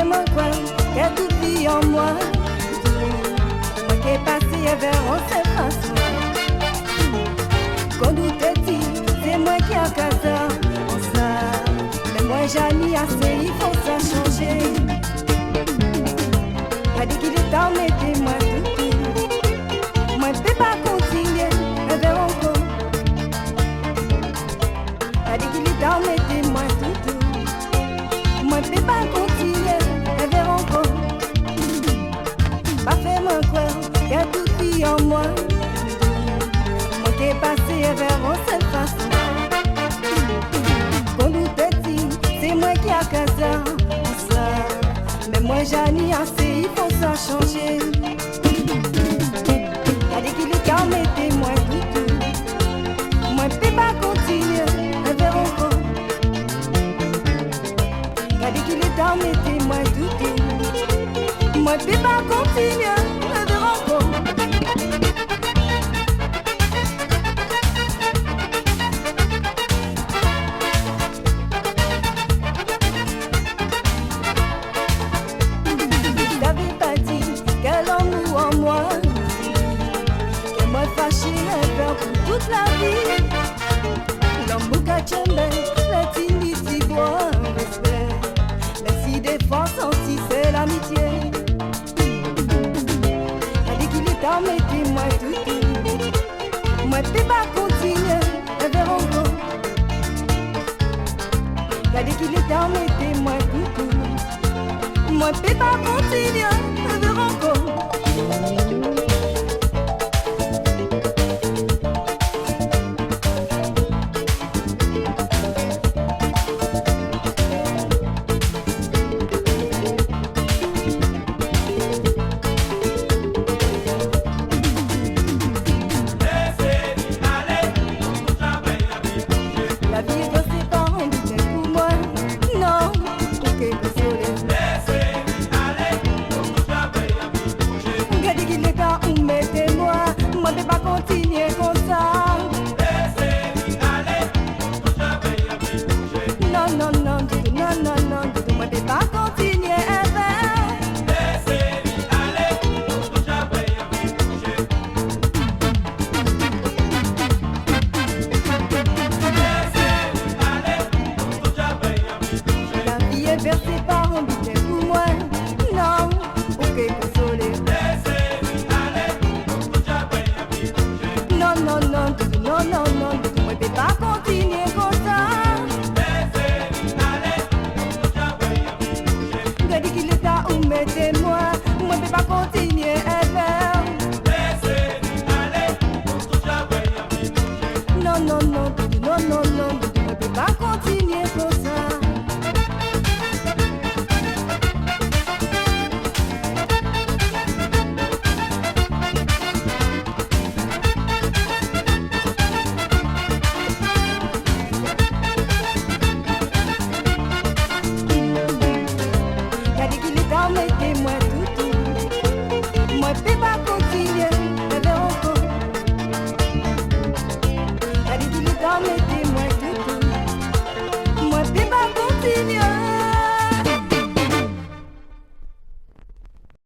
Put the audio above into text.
mon coin, qu'il y a tout vie en moi. Moi qui est passé vers on sait façon. Quand nous te dit, c'est moi qui a cassé en ça. Mais moi j'en ai assez, il faut ça changer. T'as dit qu'il est temps, mettez-moi tout. Moi je peux pas continuer, vers encore. T'as dit qu'il est temps, mettez-moi tout. Moi je peux pas continuer, vers encore. Pas fait mon cœur, qu'il y a tout qui en moi. Moi qui est passé vers on seule façon. Quand nous te dit, c'est moi qui a cassé ça. Mais moi j'en ai assez, il faut ça changer. T'as dit qu'il est temps, mettez-moi tout. Moi je peux pas continuer, vers encore. T'as dit qu'il est temps, mettez-moi tout. Moi je peux pas continuer, vers encore. T'avais pas dit quel amour en moi, que moi fâché et peur pour toute la vie. L'amour qu'a tchembe, la timidité boit un respect. Mais si des fois senti c'est l'amitié. T'as dit qu'il est temps, mettez-moi tout. Moi je peux pas continuer, vers encore. T'as dit qu'il est temps, mettez-moi tout. Moi je peux pas continuer, vers encore.